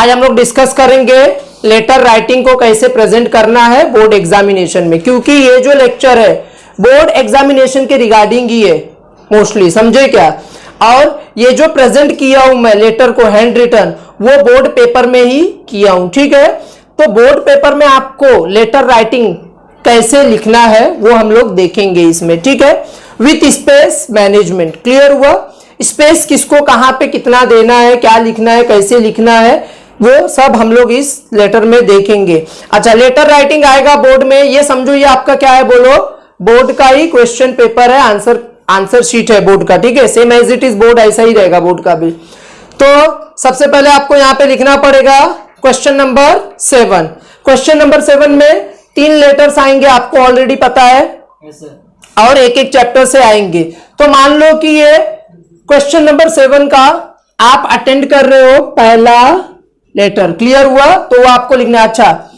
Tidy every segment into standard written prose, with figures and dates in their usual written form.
आज हम लोग डिस्कस करेंगे लेटर राइटिंग को कैसे प्रेजेंट करना है बोर्ड एग्जामिनेशन में, क्योंकि ये जो लेक्चर है बोर्ड एग्जामिनेशन के रिगार्डिंग ही है मोस्टली, समझे क्या। और ये जो प्रेजेंट किया हूं मैं लेटर को हैंड रिटन, वो बोर्ड पेपर में ही किया हूं, ठीक है। तो बोर्ड पेपर में आपको लेटर राइटिंग कैसे लिखना है वो हम लोग देखेंगे इसमें, ठीक है, विथ स्पेस मैनेजमेंट। क्लियर हुआ? स्पेस किसको कहां पे कितना देना है, क्या लिखना है, कैसे लिखना है, वो सब हम लोग इस लेटर में देखेंगे। अच्छा, लेटर राइटिंग आएगा बोर्ड में, ये समझो ये आपका क्या है, बोलो, बोर्ड का ही क्वेश्चन पेपर है, आंसर शीट है बोर्ड का, ठीक है। Same as it is board ऐसा ही रहेगा बोर्ड का भी। तो सबसे पहले आपको यहां पे लिखना पड़ेगा क्वेश्चन नंबर 7। क्वेश्चन नंबर 7 में 3 लेटर्स आएंगे, आपको ऑलरेडी पता है, और एक एक चैप्टर से आएंगे। तो मान लो कि ये क्वेश्चन नंबर 7 का आप अटेंड कर रहे हो पहला लेटर। क्लियर हुआ? तो वो आपको लिखना है। अच्छा,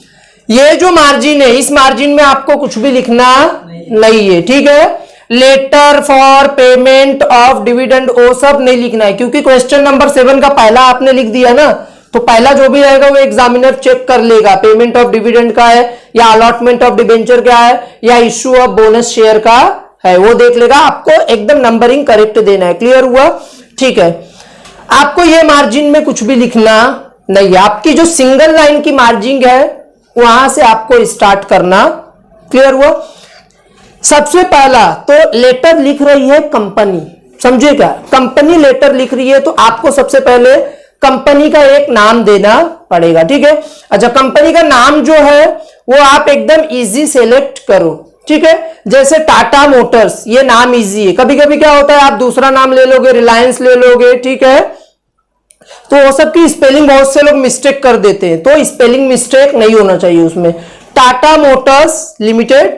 ये जो मार्जिन है, इस मार्जिन में आपको कुछ भी लिखना नहीं है, ठीक है। Letter for payment of dividend वो सब नहीं लिखना है, क्योंकि क्वेश्चन नंबर 7 का पहला आपने लिख दिया ना, तो पहला जो भी रहेगा वो एग्जामिनर चेक कर लेगा, पेमेंट ऑफ डिविडेंड का है या अलॉटमेंट ऑफ डिबेंचर का है या इश्यू ऑफ बोनस शेयर का है, वो देख लेगा। आपको एकदम नंबरिंग करेक्ट देना है। क्लियर हुआ? ठीक है। आपको ये मार्जिन में कुछ भी लिखना नहीं है, आपकी जो सिंगल लाइन की मार्जिन है वहां से आपको स्टार्ट करना। क्लियर हुआ? सबसे पहला तो लेटर लिख रही है कंपनी, समझे क्या, कंपनी लेटर लिख रही है, तो आपको सबसे पहले कंपनी का एक नाम देना पड़ेगा, ठीक है। अच्छा, कंपनी का नाम जो है वो आप एकदम इजी सेलेक्ट करो, ठीक है। जैसे टाटा मोटर्स, ये नाम इजी है। कभी कभी क्या होता है, आप दूसरा नाम ले लोगे, रिलायंस ले लोगे, ठीक है, तो वो सब की स्पेलिंग बहुत से लोग मिस्टेक कर देते हैं, तो स्पेलिंग मिस्टेक नहीं होना चाहिए उसमें। टाटा मोटर्स लिमिटेड,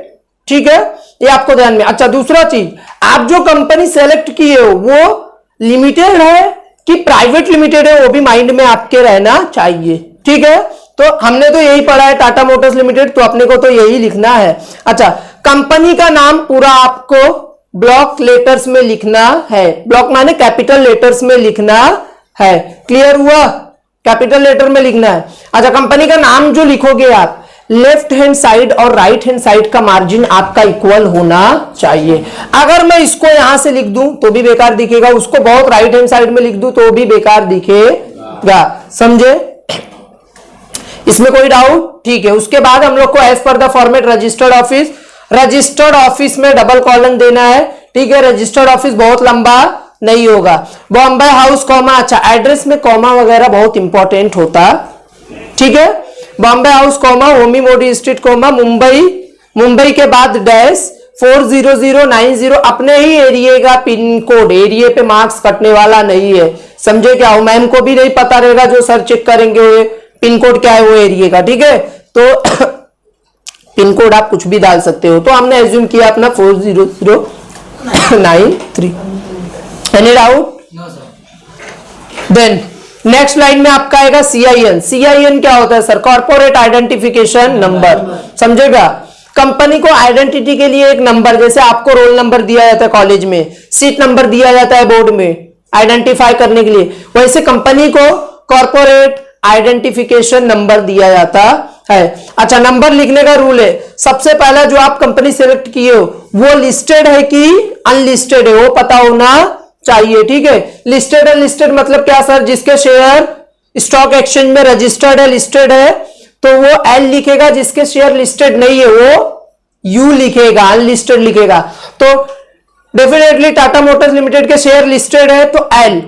ठीक है, ये आपको ध्यान में। अच्छा, दूसरा चीज, आप जो कंपनी सेलेक्ट किए हो वो लिमिटेड है कि प्राइवेट लिमिटेड है, वो भी माइंड में आपके रहना चाहिए, ठीक है। तो हमने तो यही पढ़ा है टाटा मोटर्स लिमिटेड, तो अपने को तो यही लिखना है। अच्छा, कंपनी का नाम पूरा आपको ब्लॉक लेटर्स में लिखना है, ब्लॉक माने कैपिटल लेटर्स में लिखना है। क्लियर हुआ? कैपिटल लेटर में लिखना है। अच्छा, कंपनी का नाम जो लिखोगे आप, लेफ्ट हैंड साइड और राइट हैंड साइड का मार्जिन आपका इक्वल होना चाहिए। अगर मैं इसको यहां से लिख दूं तो भी बेकार दिखेगा, उसको बहुत राइट हैंड साइड में लिख दूं तो भी बेकार दिखेगा, समझे? इसमें कोई डाउट? ठीक है। उसके बाद हम लोग को as per the format registered office में डबल कॉलन देना है, ठीक है। रजिस्टर्ड ऑफिस बहुत लंबा नहीं होगा। बॉम्बे हाउस कॉमा, अच्छा एड्रेस में कॉमा वगैरह बहुत इंपॉर्टेंट होता, ठीक है। बॉम्बे हाउस कॉमा, होमी मोडी स्ट्रीट कॉमा, मुंबई के बाद डैश 40090, अपने ही एरिया का पिन कोड, एरिया पे मार्क्स कटने वाला नहीं है, समझे क्या। मैम को भी नहीं पता रहेगा, जो सर चेक करेंगे पिन कोड क्या है वो एरिया का, ठीक है। तो पिन कोड आप कुछ भी डाल सकते हो, तो हमने एज्यूम किया अपना 40093। Any doubt? Then next line में आपका आएगा CIN। CIN क्या होता है सर? कॉर्पोरेट आइडेंटिफिकेशन नंबर, समझेगा। कंपनी को आइडेंटिटी के लिए एक नंबर, जैसे आपको रोल नंबर दिया जाता है कॉलेज में, सीट नंबर दिया जाता है बोर्ड में आइडेंटिफाई करने के लिए, वैसे कंपनी को कॉर्पोरेट आइडेंटिफिकेशन नंबर दिया जाता है। अच्छा, नंबर लिखने का रूल है, सबसे पहला जो आप कंपनी सेलेक्ट किए हो वो लिस्टेड है कि अनलिस्टेड है, वो पता होना चाहिए, ठीक है। लिस्टेड अनलिस्टेड मतलब क्या सर? जिसके शेयर स्टॉक एक्सचेंज में रजिस्टर्ड है, लिस्टेड है, तो वो L लिखेगा, जिसके शेयर लिस्टेड नहीं है वो U लिखेगा, अनलिस्टेड लिखेगा। तो डेफिनेटली टाटा मोटर्स लिमिटेड के शेयर लिस्टेड है तो L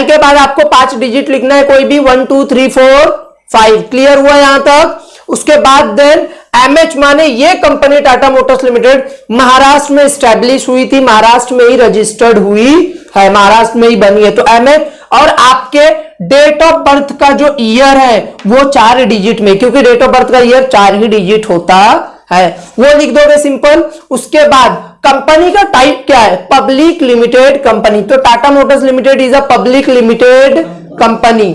के बाद आपको 5 डिजिट लिखना है, कोई भी 1 2 3 4 5। क्लियर हुआ यहां तक? उसके बाद देन MH माने ये company Tata Motors limited Maharashtra में स्टैब्लिश हुई थी, महाराष्ट्र में ही रजिस्टर्ड हुई है, महाराष्ट्र में ही बनी है, तो MH। और आपके डेट ऑफ बर्थ का जो ईयर है वो 4 डिजिट में, क्योंकि डेट ऑफ बर्थ का ईयर 4 ही डिजिट होता है, वो लिख दोगे सिंपल। उसके बाद कंपनी का टाइप क्या है? पब्लिक लिमिटेड कंपनी, तो Tata Motors limited is a public limited company.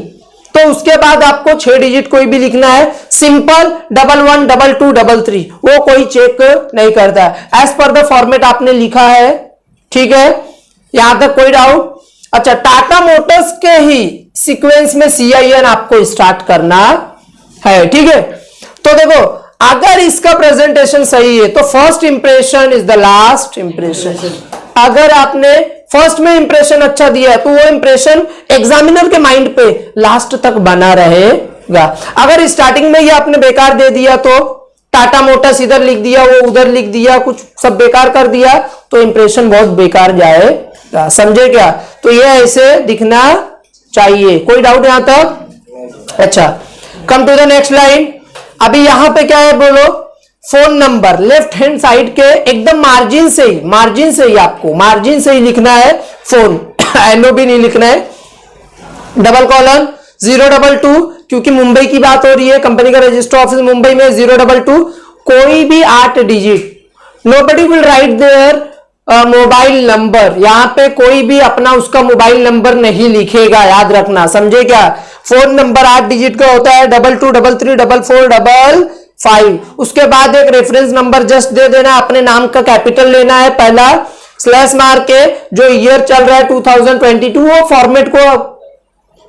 तो उसके बाद आपको 6 डिजिट कोई भी लिखना है, सिंपल 11 22 33, वो कोई चेक नहीं करता है। एज पर द फॉर्मेट आपने लिखा है, ठीक है, यहां तक कोई डाउट? अच्छा, टाटा मोटर्स के ही सीक्वेंस में CIN आपको स्टार्ट करना है, ठीक है। तो देखो अगर इसका प्रेजेंटेशन सही है तो first impression is the last impression. अगर आपने फर्स्ट में इंप्रेशन अच्छा दिया है तो वो इंप्रेशन एग्जामिनर के माइंड पे लास्ट तक बना रहेगा। अगर स्टार्टिंग में ही आपने बेकार दे दिया तो टाटा मोटर्स इधर लिख दिया, वो उधर लिख दिया, कुछ सब बेकार कर दिया तो इंप्रेशन बहुत बेकार जाएगा, समझे क्या। तो ये ऐसे दिखना चाहिए। कोई डाउट यहां तक? अच्छा, come to the next line. अभी यहां पे क्या है बोलो, phone number left hand side के एकदम मार्जिन से ही आपको मार्जिन से ही लिखना है फोन, NOB नहीं लिखना है। डबल कॉलन 022, क्योंकि मुंबई की बात हो रही है, कंपनी का रजिस्टर ऑफिस मुंबई में 022, कोई भी 8 digit. Nobody will write there mobile number, यहां पे कोई भी अपना उसका मोबाइल नंबर नहीं लिखेगा, याद रखना, समझे क्या। फोन नंबर 8 डिजिट का होता है, 22 33 44 55। उसके बाद एक रेफरेंस नंबर जस्ट दे देना, अपने नाम का कैपिटल लेना है, पहला स्लैश मार के जो ईयर चल रहा है 2022 वो फॉर्मेट को,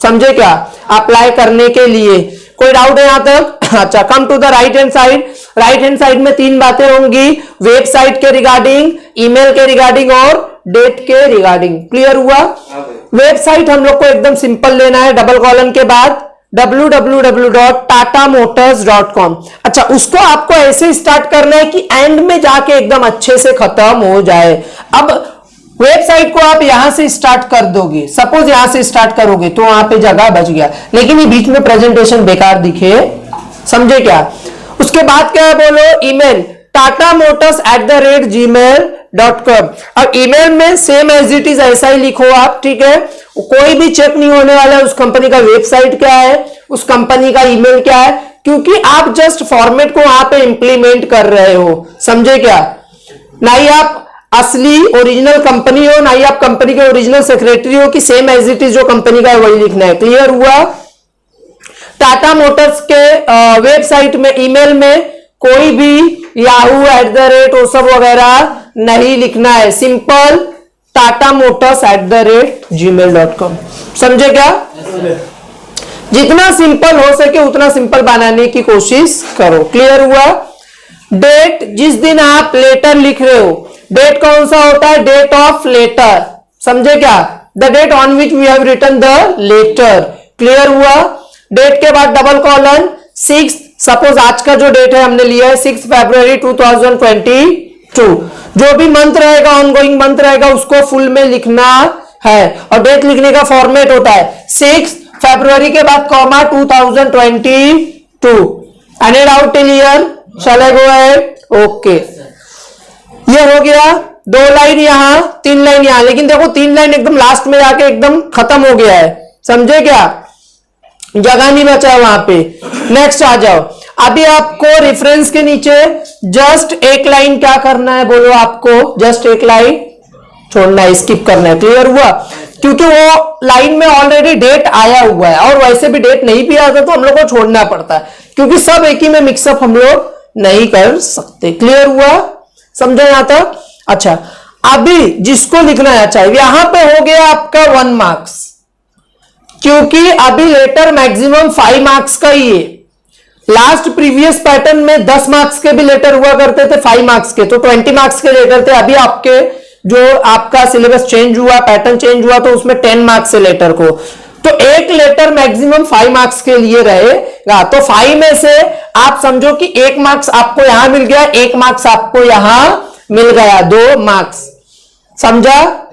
समझे क्या, अप्लाई करने के लिए। कोई डाउट है यहां तक? अच्छा, come to the right hand side. Right hand side में 3 बातें होंगी, वेबसाइट के रिगार्डिंग, ईमेल के रिगार्डिंग और डेट के रिगार्डिंग। क्लियर हुआ? वेबसाइट हम लोग को एकदम सिंपल लेना है, डबल कॉलन के बाद www.tatamotors.com। अच्छा, उसको आपको ऐसे स्टार्ट करना है कि एंड में जाके एकदम अच्छे से खत्म हो जाए। अब वेबसाइट को आप यहां से स्टार्ट कर दोगे, सपोज यहां से स्टार्ट करोगे तो वहां पे जगह बच गया, लेकिन ये बीच में प्रेजेंटेशन बेकार दिखे, समझे क्या। उसके बाद क्या है बोलो, ईमेल tatamotors@gmail.com। अब ईमेल में सेम एज इट इज ऐसा ही लिखो आप, ठीक है। कोई भी चेक नहीं होने वाला है उस कंपनी का वेबसाइट क्या है, उस कंपनी का ईमेल क्या है, क्योंकि आप जस्ट फॉर्मेट को वहां पे इंप्लीमेंट कर रहे हो, समझे क्या। ना ही आप असली ओरिजिनल कंपनी हो, ना ही आप कंपनी के ओरिजिनल सेक्रेटरी हो कि सेम एज इट इज जो कंपनी का है वही लिखना है। क्लियर हुआ? टाटा मोटर्स के वेबसाइट में ईमेल में कोई भी yahoo@ वो सब वगैरह नहीं लिखना है, सिंपल tatamotors@gmail.com। समझे क्या? जितना सिंपल हो सके उतना सिंपल बनाने की कोशिश करो। क्लियर हुआ? डेट, जिस दिन आप लेटर लिख रहे हो, डेट कौन सा होता है, डेट ऑफ लेटर, समझे क्या, the date on which we have written the letter. Clear हुआ? डेट के बाद डबल कॉलन 6, सपोज आज का जो डेट है हमने लिया है 6 फरवरी 2022, जो भी मंथ रहेगा, ऑनगोइंग मंथ रहेगा, उसको फुल में लिखना है। और डेट लिखने का फॉर्मेट होता है 6 फरवरी के बाद comma 2022। Any doubt till here? Shall I go ahead? Okay, ये हो गया। 2 लाइन यहां, 3 लाइन यहां, लेकिन देखो 3 लाइन एकदम लास्ट में जाके एकदम खत्म हो गया है, समझे क्या, जगह नहीं बचा वहां पे। नेक्स्ट आ जाओ। अभी आपको रेफरेंस के नीचे जस्ट 1 लाइन क्या करना है बोलो, आपको जस्ट 1 लाइन छोड़ना है, स्किप करना है। क्लियर हुआ? क्योंकि वो लाइन में ऑलरेडी डेट आया हुआ है, और वैसे भी डेट नहीं भी आता तो हम लोग को छोड़ना पड़ता है, क्योंकि सब एक ही में मिक्सअप हम लोग नहीं कर सकते। क्लियर हुआ? समझे यहां तक? अच्छा, अभी जिसको लिखना है, अच्छा यहां पे हो गया आपका 1 मार्क्स, क्योंकि अभी लेटर मैक्सिमम 5 मार्क्स का ही है। लास्ट प्रीवियस पैटर्न में 10 मार्क्स के भी लेटर हुआ करते थे, 5 मार्क्स के, तो 20 मार्क्स के लेटर थे। अभी आपके जो आपका सिलेबस चेंज हुआ, पैटर्न चेंज हुआ, तो उसमें 10 मार्क्स से लेटर को, तो एक लेटर मैक्सिमम 5 मार्क्स के लिए रहेगा। तो 5 में से आप समझो कि 1 मार्क्स आपको यहां मिल गया, 1 मार्क्स आपको यहां मिल गया, 2 मार्क्स, समझा?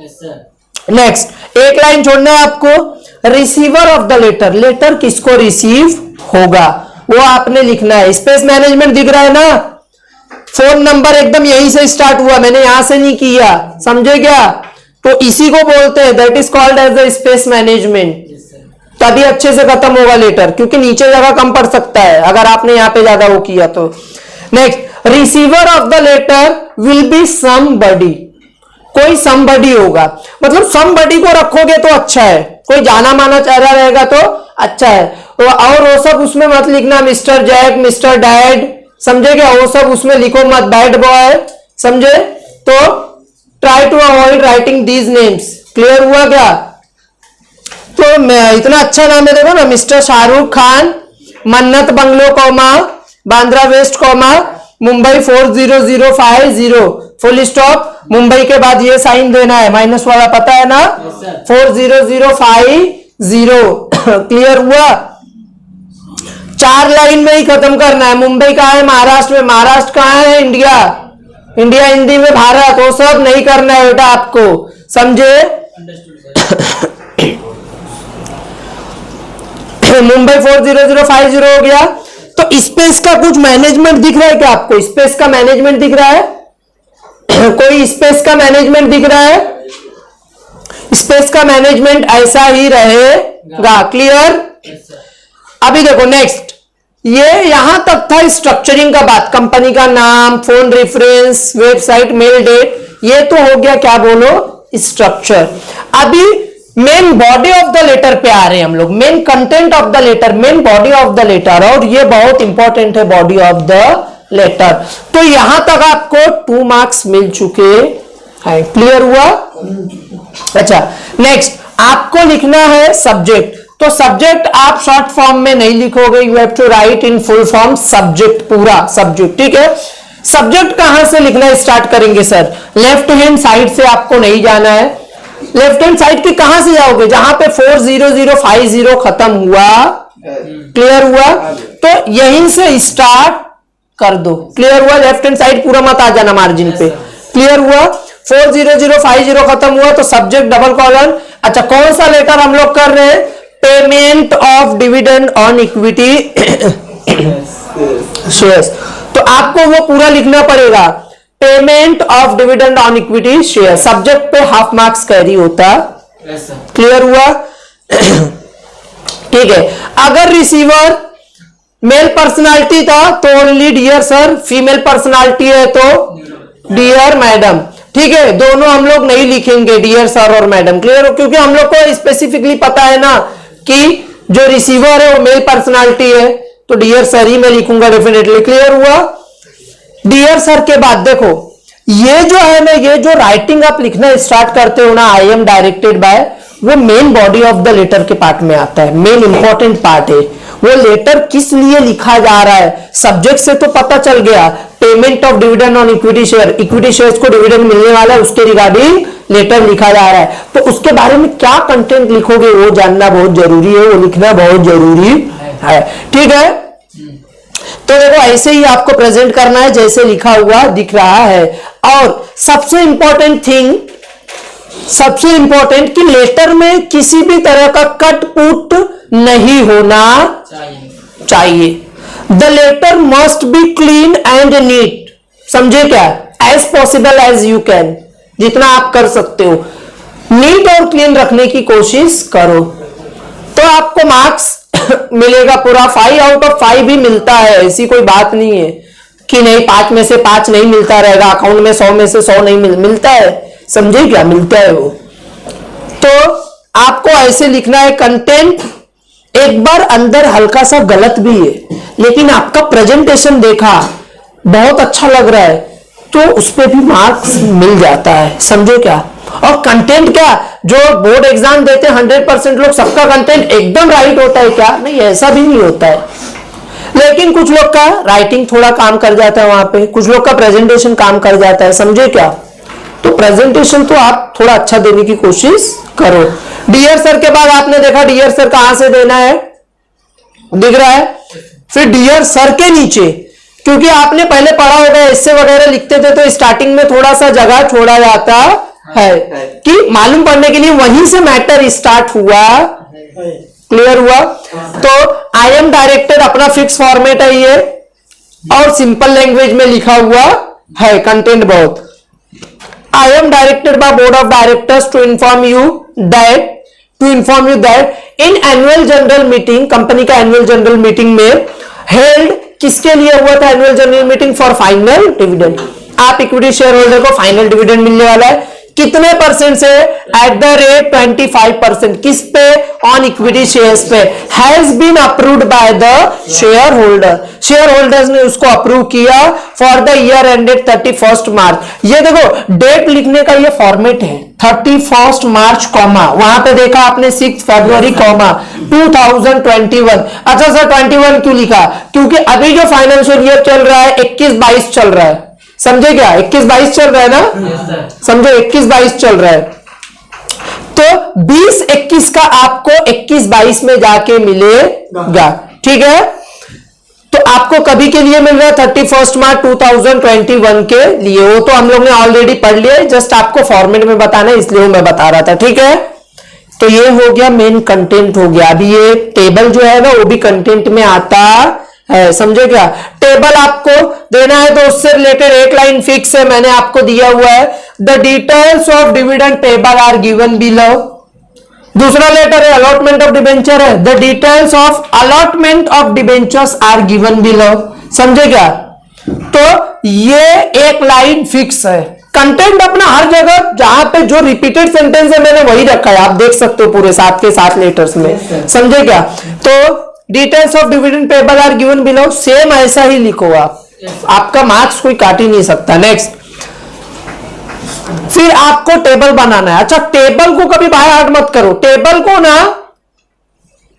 नेक्स्ट 1 लाइन छोड़ना है आपको, receiver of the letter, letter किसको रिसीव होगा वो आपने लिखना है। स्पेस मैनेजमेंट दिख रहा है ना, फोन नंबर एकदम यहीं से स्टार्ट हुआ, मैंने यहां से नहीं किया, समझे क्या। तो इसी को बोलते हैं, that is called as the space management. तभी अच्छे से खत्म होगा लेटर, क्योंकि नीचे जगह कम पड़ सकता है अगर आपने यहां पे ज्यादा वो किया तो। Next, receiver of the letter will be somebody, कोई समबडी होगा, मतलब समबडी को रखोगे तो अच्छा है, कोई जाना माना चेहरा रहेगा तो अच्छा है। और वो सब उसमें मत लिखना, मिस्टर जैक, मिस्टर डैड, समझे क्या, वो सब उसमें लिखो मत, बैड बॉय, समझे। तो try to avoid writing these names. Clear हुआ क्या? तो इतना अच्छा नाम है, देखो ना, mister Shahrukh Khan, Mannat bungalow comma Bandra West comma Mumbai 40050 full stop. Mumbai के बाद ये साइन देना है माइनस वाला, पता है ना, 40050। क्लियर हुआ? 4 लाइन में ही खत्म करना है। मुंबई कहाँ है? महाराष्ट्र में। महाराष्ट्र कहाँ है? इंडिया। इंडिया हिंदी में भारत। वो सब नहीं करना है बेटा आपको, समझे? मुंबई 40050 हो गया। तो स्पेस का कुछ मैनेजमेंट दिख रहा है क्या आपको? स्पेस का मैनेजमेंट दिख रहा है? कोई स्पेस का मैनेजमेंट दिख रहा है? स्पेस का मैनेजमेंट ऐसा ही रहेगा। क्लियर? अभी देखो नेक्स्ट, ये यहां तक था स्ट्रक्चरिंग का बात, कंपनी का नाम, phone reference, website, mail date, ये तो हो गया, क्या बोलो, स्ट्रक्चर। अभी main body of the letter पे आ रहे हैं हम लोग, main content of the letter, main body of the letter, और ये बहुत इंपॉर्टेंट है, बॉडी ऑफ द लेटर। तो यहां तक आपको 2 मार्क्स मिल चुके हैं। क्लियर हुआ? अच्छा, नेक्स्ट आपको लिखना है सब्जेक्ट। तो सब्जेक्ट आप शॉर्ट फॉर्म में नहीं लिखोगे, you have to write in full form subject, पूरा सब्जेक्ट। ठीक है? सब्जेक्ट कहां से लिखना स्टार्ट करेंगे सर? लेफ्ट हैंड साइड से आपको नहीं जाना है। लेफ्ट हैंड साइड की कहां से जाओगे? जहां पे 40050 खत्म हुआ। क्लियर हुआ? तो यहीं से स्टार्ट कर दो। क्लियर हुआ? लेफ्ट हैंड साइड पूरा मत आ जाना मार्जिन पे। क्लियर हुआ? 40050 खत्म हुआ तो सब्जेक्ट डबल कॉलन। अच्छा, कौन सा लेटर हम लोग कर रहे हैं? Payment of dividend on equity shares. तो आपको वो पूरा लिखना पड़ेगा, payment of dividend on equity share. Subject पे हाफ मार्क्स कैरी होता। क्लियर हुआ? ठीक है। अगर रिसीवर मेल पर्सनालिटी था तो only dear sir, female personality है तो डियर मैडम। ठीक है, दोनों हम लोग नहीं लिखेंगे डियर सर और मैडम। क्लियर हो? क्योंकि हम लोग को स्पेसिफिकली पता है ना कि जो रिसीवर है वो मेल पर्सनालिटी है, तो डियर सर ही मैं लिखूंगा डेफिनेटली। क्लियर हुआ? डियर सर के बाद देखो, ये जो है ना, ये जो राइटिंग आप लिखना स्टार्ट करते हो ना, आई एम डायरेक्टेड बाय, वो main body of the letter के पार्ट में आता है, मेन इंपॉर्टेंट पार्ट है। वो लेटर किस लिए लिखा जा रहा है, सब्जेक्ट से तो पता चल गया, payment of dividend on equity share, equity shares को डिविडेंड मिलने वाला है, उसके रिगार्डिंग लेटर लिखा जा रहा है। तो उसके बारे में क्या कंटेंट लिखोगे वो जानना बहुत जरूरी है, वो लिखना बहुत जरूरी है। ठीक है? तो देखो ऐसे ही आपको प्रेजेंट करना है जैसे लिखा हुआ दिख रहा है। और सबसे इंपॉर्टेंट थिंग, सबसे इंपॉर्टेंट कि लेटर में किसी भी तरह का कट पुट नहीं होना चाहिए। The letter must be clean and neat. समझे क्या? As possible as you can, जितना आप कर सकते हो नीट और क्लीन रखने की कोशिश करो, तो आपको मार्क्स मिलेगा पूरा। 5 आउट ऑफ 5 भी मिलता है, ऐसी कोई बात नहीं है कि नहीं 5 में से 5 नहीं मिलता रहेगा, अकाउंट में 100 में से 100 नहीं मिलता है। समझे क्या? मिलता है वो। तो आपको ऐसे लिखना है कंटेंट। एक बार अंदर हल्का सा गलत भी है, लेकिन आपका प्रेजेंटेशन देखा बहुत अच्छा लग रहा है, तो उस पर भी मार्क्स मिल जाता है। समझे क्या? और कंटेंट क्या, जो बोर्ड एग्जाम देते हैं 100% लोग, सबका कंटेंट एकदम राइट होता है क्या? नहीं, ऐसा भी नहीं होता है। लेकिन कुछ लोग का राइटिंग थोड़ा काम कर जाता है वहां पे, कुछ लोग का प्रेजेंटेशन काम कर जाता है। समझे क्या? तो प्रेजेंटेशन तो आप थोड़ा अच्छा देने की कोशिश करो। डियर सर के बाद आपने देखा डियर सर कहां से देना है, दिख रहा है? फिर डियर सर के नीचे, क्योंकि आपने पहले पढ़ा होगा एस्से वगैरह लिखते थे तो स्टार्टिंग में थोड़ा सा जगह छोड़ा जाता है कि मालूम पड़ने के लिए, वहीं से मैटर स्टार्ट हुआ। क्लियर हुआ? तो आई एम डायरेक्टेड अपना फिक्स फॉर्मेट है ये, और सिंपल लैंग्वेज में लिखा हुआ है कंटेंट बहुत। I am directed by board of directors to inform you that in annual general meeting, company का एनुअल जनरल मीटिंग में हेल्ड किसके लिए हुआ था annual general meeting? For final dividend. आप इक्विटी शेयर होल्डर को फाइनल डिविडेंड मिलने वाला है, कितने परसेंट से? At the rate 25%। किस पे? ऑन इक्विटी शेयर्स पे। Has been approved by the share holder. Share holders ने उसको अप्रूव किया फॉर द ईयर एंडेड 31 मार्च। ये देखो डेट लिखने का ये फॉर्मेट है, 31 मार्च कॉमा, वहां पे देखा आपने 6 फरवरी कॉमा 2021। अच्छा सर 21 क्यों लिखा? क्योंकि अभी जो फाइनेंशियल ईयर चल रहा है 21-22 चल रहा है, समझे क्या? 21-22 चल रहा है ना, समझो 21-22 चल रहा है। तो 20-21 का आपको 21-22 में जाके मिलेगा, ठीक है? तो आपको कभी के लिए मिल रहा है 31 मार्च 2021 के लिए, वो तो हम लोग ने ऑलरेडी पढ़ लिया, जस्ट आपको फॉर्मेट में बताना है इसलिए मैं बता रहा था, ठीक है? तो ये हो गया मेन कंटेंट हो गया। अभी ये टेबल जो है ना वो भी कंटेंट में आता है, समझे क्या? टेबल आपको देना है तो उससे रिलेटेड एक लाइन फिक्स है, मैंने आपको दिया हुआ है, the details of dividend payable are given below. दूसरा लेटर है अलॉटमेंट ऑफ डिबेंचर है, the details of allotment of debentures are given below, समझे क्या? तो ये एक लाइन फिक्स है। कंटेंट अपना हर जगह जहां पे जो रिपीटेड सेंटेंस है मैंने वही रखा है, आप देख सकते हो पूरे 7 के 7 लेटर्स में, समझे क्या? तो details of dividend payable are given below, same ऐसा ही लिखो आप, आपका मार्क्स कोई काट ही नहीं सकता। नेक्स्ट, फिर आपको टेबल बनाना है। अच्छा टेबल को कभी बाय हार्ट मत करो, टेबल को ना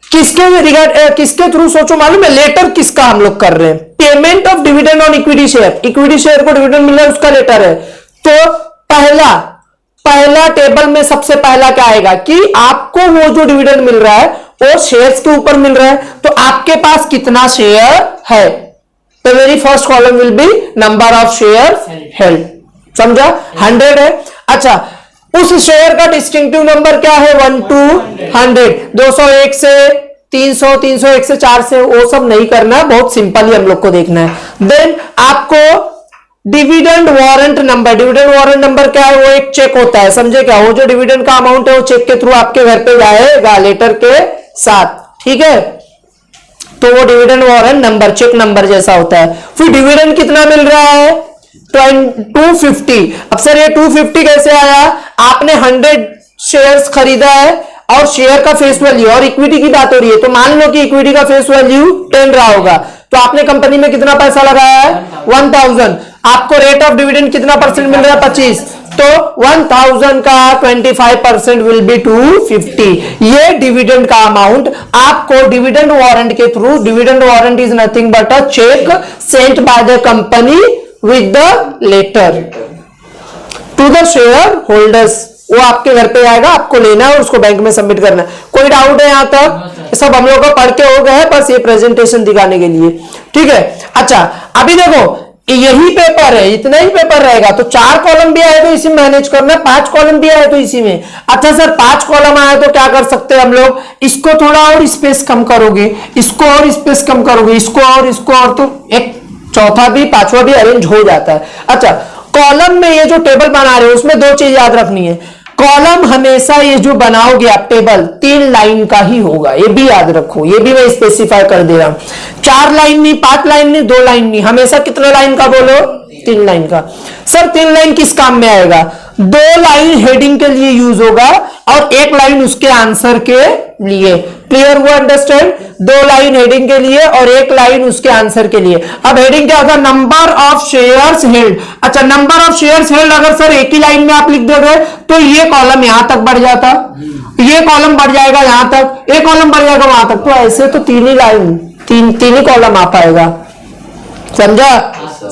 किसके थ्रू सोचो मालूम है? लेटर किसका हम लोग कर रहे हैं? Payment of dividend on equity share, equity share को डिविडेंड मिल रहा है उसका लेटर है। तो पहला टेबल में सबसे पहला क्या आएगा कि आपको वो जो डिविडेंड मिल रहा है वो शेयर्स के ऊपर मिल रहा है, तो आपके पास कितना शेयर है? तो very first column will be number of share held, समझा? 100 है। अच्छा उस शेयर का डिस्टिंक्टिव नंबर क्या है? 1 to 100, 201 से 300, 301 से 4 से, वो सब नहीं करना है, बहुत सिंपल ही हम लोग को देखना है। देन आपको dividend warrant number, dividend warrant number क्या है? वो एक चेक होता है, समझे क्या? वो जो डिविडेंड का अमाउंट है वो चेक के थ्रू आपके घर पे जाएगा लेटर के साथ, ठीक है? तो वो dividend warrant number cheque number जैसा होता है। फिर डिविडेंड कितना मिल रहा है? 250। अब सर ये 250 कैसे आया? आपने 100 शेयर्स खरीदा है और शेयर का फेस वैल्यू, और इक्विटी की बात हो रही है तो मान लो कि इक्विटी का फेस वैल्यू 10 रहा होगा, तो आपने कंपनी में कितना पैसा लगाया है? 1000। आपको रेट ऑफ डिविडेंड कितना परसेंट मिल रहा है? 25। तो 1000 का 25% विल बी 250। ये डिविडेंड का अमाउंट आपको डिविडेंड वारंट के थ्रू, dividend warrant is nothing but a cheque sent by the company with the letter to the share holders. वो आपके घर पे आएगा, आपको लेना है और उसको बैंक में सबमिट करना है। कोई डाउट है यहां तक? सब हम लोग को पढ़ के हो गए, बस ये प्रेजेंटेशन दिखाने के लिए, ठीक है? अच्छा अभी देखो यही पेपर है, इतना ही पेपर रहेगा, तो 4 कॉलम भी आए तो इसी में मैनेज करना, 5 कॉलम भी आए तो इसी में। अच्छा सर 5 कॉलम आए तो क्या कर सकते हैं हम लोग? इसको थोड़ा और स्पेस कम करोगे, इसको और स्पेस कम करोगे, इसको और तो एक चौथा भी पांचवा भी अरेंज हो जाता है। अच्छा कॉलम में ये जो टेबल बना रहे हो उसमें 2 चीज याद रखनी है। कॉलम हमेशा ये जो बनाओगे आप टेबल 3 लाइन का ही होगा, ये भी याद रखो, ये भी मैं स्पेसिफाई कर दे रहा हूं। 4 लाइन नहीं, 5 लाइन नहीं, 2 लाइन नहीं, हमेशा कितने लाइन का बोलो? 3 लाइन का। सर 3 लाइन किस काम में आएगा? 2 लाइन हेडिंग के लिए यूज होगा और 1 लाइन उसके आंसर के लिए। क्लियर हुआ? अंडरस्टैंड? 2 लाइन हेडिंग के लिए और 1 लाइन उसके आंसर के लिए। अब हेडिंग क्या होता है? Number of shares held. अच्छा नंबर ऑफ शेयर्स हेल्ड अगर सर एक ही लाइन में आप लिख दोगे तो ये कॉलम यहां तक बढ़ जाता, ये कॉलम बढ़ जाएगा यहां तक, एक कॉलम बढ़ जाएगा वहां तक, तो ऐसे तो 3 ही लाइन, 3 ही कॉलम आ पाएगा। समझा?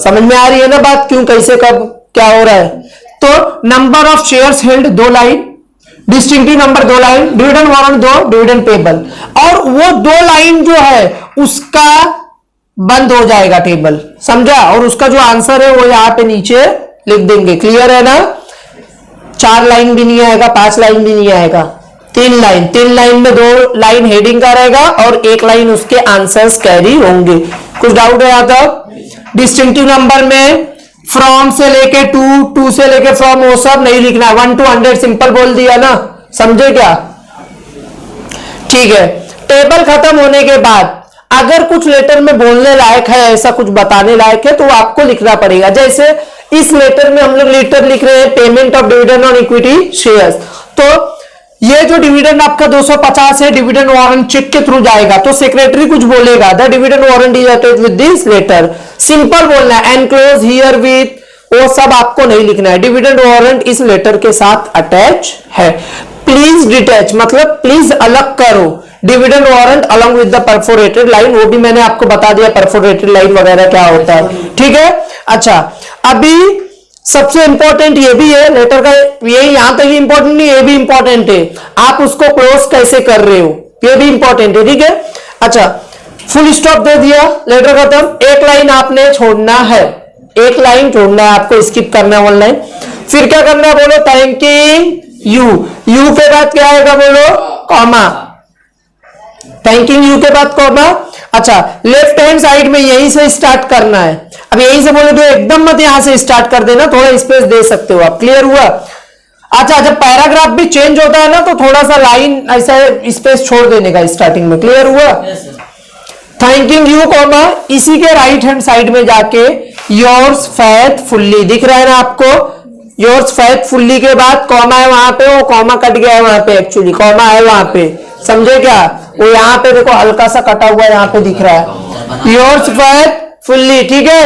समझ में आ रही है ना बात, क्यों कैसे कब क्या हो रहा है? तो number of shares held 2 line, distinctive number 2 line, dividend warrant 2, dividend payable, और वो 2 लाइन जो है उसका बंद हो जाएगा टेबल, समझा? और उसका जो आंसर है वो यहां पे नीचे लिख देंगे। क्लियर है ना? 4 लाइन भी नहीं आएगा, 5 लाइन भी नहीं आएगा, 3 लाइन। 3 लाइन में 2 लाइन हेडिंग का रहेगा और 1 लाइन उसके आंसर्स कैरी होंगे। कुछ डाउट है यहां तक? डिस्टिंक्टिव नंबर में फ्रॉम से लेके टू से लेके फ्रॉम वो सब नहीं लिखना है, 1 to 100 सिंपल बोल दिया ना, समझे क्या? ठीक है। टेबल खत्म होने के बाद अगर कुछ लेटर में बोलने लायक है, ऐसा कुछ बताने लायक है तो आपको लिखना पड़ेगा। जैसे इस लेटर में हम लोग लेटर लिख रहे हैं payment of dividend on equity shares. तो ये जो डिविडेंड आपका 250 है, डिविडेंड वारंट चेक के थ्रू जाएगा, तो सेक्रेटरी कुछ बोलेगा, the dividend warrant is attached with this letter. Simple बोलना है, एनक्लोज हियर विथ, वो सब आपको नहीं लिखना है। डिविडेंड वारंट इस लेटर के साथ अटैच है। प्लीज डिटैच मतलब प्लीज अलग करो dividend warrant along with the perforated line, वो भी मैंने आपको बता दिया परफोरेटेड लाइन वगैरह क्या होता है, ठीक है। अच्छा, अभी सबसे इंपॉर्टेंट ये भी है लेटर का, ये यहां तक ही इंपॉर्टेंट नहीं, ये भी इंपॉर्टेंट है, आप उसको क्लोज कैसे कर रहे हो ये भी इंपॉर्टेंट है, ठीक है। अच्छा, फुल स्टॉप दे दिया, लेटर खत्म, एक लाइन आपने छोड़ना है, एक लाइन छोड़ना है आपको, स्किप करना है 1 लाइन। फिर क्या करना है बोलो, थैंकिंग यू, यू के बाद क्या आएगा बोलो, कॉमा, थैंकिंग यू के बाद कॉमा। अच्छा, लेफ्ट हैंड साइड में यहीं से स्टार्ट करना है। अब यहीं से बोले तो एकदम मत यहां से स्टार्ट कर देना, थोड़ा स्पेस दे सकते हो आप, क्लियर हुआ। अच्छा, जब पैराग्राफ भी चेंज होता है ना तो थोड़ा सा लाइन ऐसा स्पेस छोड़ देने का स्टार्टिंग में, क्लियर हुआ। थैंकिंग यू कॉमा, इसी के राइट हैंड साइड में जाके योर्स फेथफुल्ली दिख रहा है ना आपको, योर्स फेथफुल्ली के बाद कॉमा है वहां पे, वो कॉमा कट गया है वहां पे, एक्चुअली कॉमा है वहां पे, समझे क्या, वो यहाँ पे देखो हल्का सा कटा हुआ यहाँ पे दिख रहा है, योर्स फेथफुल्ली, ठीक है।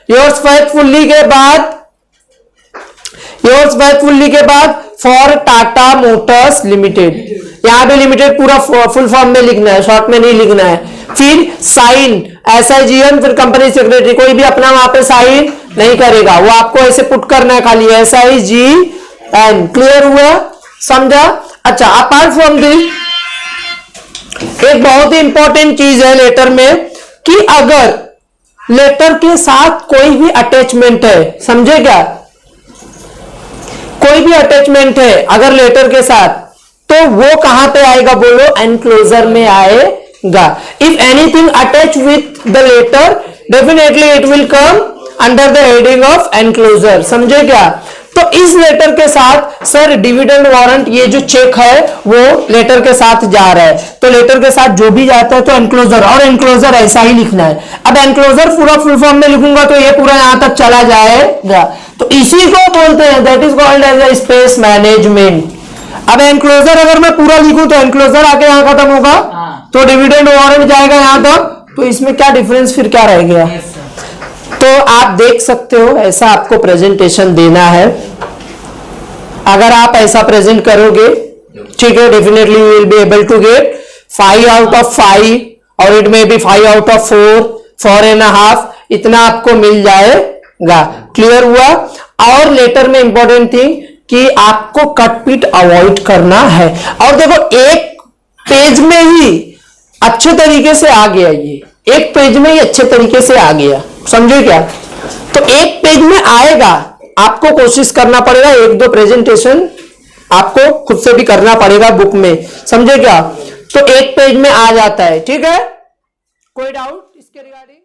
योर्स फेथफुल्ली के बाद, योर्स फेथफुल्ली के बाद फॉर टाटा मोटर्स लिमिटेड, यहां पे लिमिटेड पूरा फुल फॉर्म में लिखना है, शॉर्ट में नहीं लिखना है। फिर साइन SIGN, फिर कंपनी सेक्रेटरी, कोई भी अपना वहां पे साइन नहीं करेगा, वो आपको ऐसे पुट करना है खाली SIGN, क्लियर हुआ, समझा। अच्छा, अपार्ट फ्रॉम दिस एक बहुत ही इंपॉर्टेंट चीज है लेटर में कि अगर लेटर के साथ कोई भी अटैचमेंट है, समझे क्या, कोई भी अटैचमेंट है अगर लेटर के साथ, तो वो कहां पे आएगा बोलो, एनक्लोजर में आएगा। If anything attach with the letter definitely it will come under the heading of enclosure, समझे क्या। तो इस लेटर के साथ सर डिविडेंड वारंट ये जो चेक है वो लेटर के साथ जा रहा है, तो लेटर के साथ जो भी जाता है तो एनक्लोजर, और एनक्लोजर ऐसा ही लिखना है। अब एनक्लोजर पूरा फुल फॉर्म में लिखूंगा तो ये पूरा यहां तक चला जाएगा, तो इसी को बोलते हैं, that is called as a space management. अब एनक्लोजर अगर मैं पूरा लिखूं तो एनक्लोजर आके यहां खत्म होगा, तो डिविडेंड वारंट जाएगा यहां तक, तो इसमें क्या डिफरेंस फिर क्या रह गया। तो आप देख सकते हो ऐसा आपको प्रेजेंटेशन देना है, अगर आप ऐसा प्रेजेंट करोगे, ठीक है, definitely you will be able to get 5 out of 5 और it may be 5 out of 4, 4.5, इतना आपको मिल जाएगा, क्लियर हुआ। और लेटर में इंपॉर्टेंट थिंग कि आपको कट पीट अवॉइड करना है, और देखो एक पेज में ही अच्छे तरीके से आ गया, ये एक पेज में ही अच्छे तरीके से आ गया, समझे क्या। तो एक पेज में आएगा, आपको कोशिश करना पड़ेगा, 1-2 प्रेजेंटेशन आपको खुद से भी करना पड़ेगा बुक में, समझे क्या। तो एक पेज में आ जाता है, ठीक है। कोई डाउट इसके रिगार्डिंग?